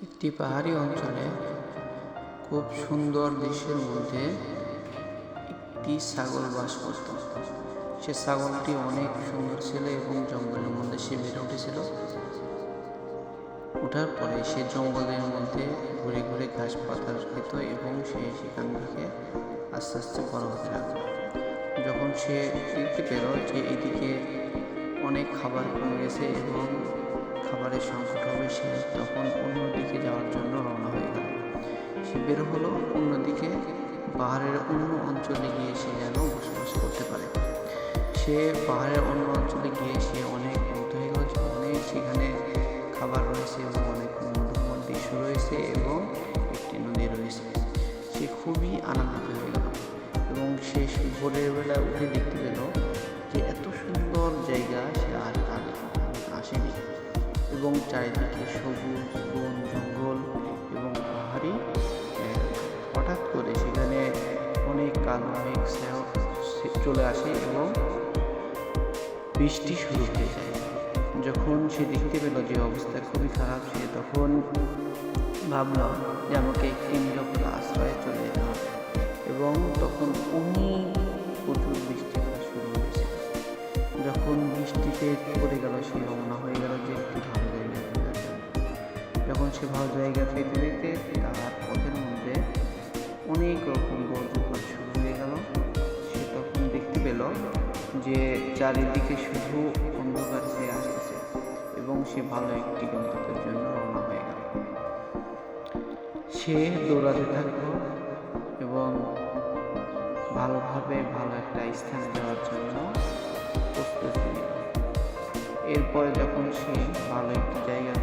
একটি পাহাড়ি অঞ্চলে খুব সুন্দর দৃশ্যের মধ্যে একটি ছাগল বাস করত। সে ছাগলটি অনেক সুন্দর ছিল এবং জঙ্গলের মধ্যে সে বেড়ে উঠেছিল। ওঠার পরে সে জঙ্গলের মধ্যে ঘুরে ঘুরে ঘাস পাতা খেত এবং সে সেখান থেকে আস্তে আস্তে বড় হতে লাগলো। যখন সে দেখতে পেল যে এদিকে অনেক খাবার কমে গেছে এবং খাবারের সংকট হবে, সে তখন অন্যদিকে যাওয়ার জন্য রওনা হয়ে গেল। সে বের হলো অন্যদিকে, পাহাড়ের অন্য অঞ্চলে গিয়ে সে যেন বসবাস করতে পারে। সে পাহাড়ের অন্য অঞ্চলে গিয়ে সে অনেক মুগ্ধ হয়ে গেল যে অনেক সেখানে খাবার রয়েছে এবং অনেক মধুময় দৃশ্য রয়েছে এবং একটি নদী রয়েছে। সে খুবই আনন্দিত হয়ে গেল এবং সে ভোরের বেলা উঠে দেখতে পেল যে এত সুন্দর জায়গা সে আর আগে আসেনি এবং চারিদিকে সবুজ বন জঙ্গল এবং পাহাড়ি। হঠাৎ করে সেখানে অনেক কালো মেঘ চলে আসে এবং বৃষ্টি শুরু হয়ে যায়। যখন সে দেখতে পেল যে অবস্থা খুবই খারাপ, সে তখন ভাবল যে আমাকে একটি নিরাপদ আশ্রয়ে চলে যেতে হবে এবং তখন প্রচুর বৃষ্টি হওয়া শুরু হয়েছে। যখন বৃষ্টিতে পড়ে গেল, সে রওনা হয়ে গেল যে একটি ভালো জায়গা খোঁজার জন্য। যখন সে ভালো জায়গা পেতে পেতে তার পথের মধ্যে অনেক রকম বজ্রপাত শুরু হয়ে গেল। সে তখন দেখতে পেল যে চারিদিকে শুধু অন্ধকার হয়ে আসতেছে এবং সে ভালো একটি গন্তব্যের জন্য রওনা হয়ে গেল। সে দৌড়াতে থাকলো এবং ভালোভাবে ভালো একটা স্থানে যাওয়ার জন্য প্রস্তুতি নিল। এরপরে যখন সে ভালো একটি জায়গা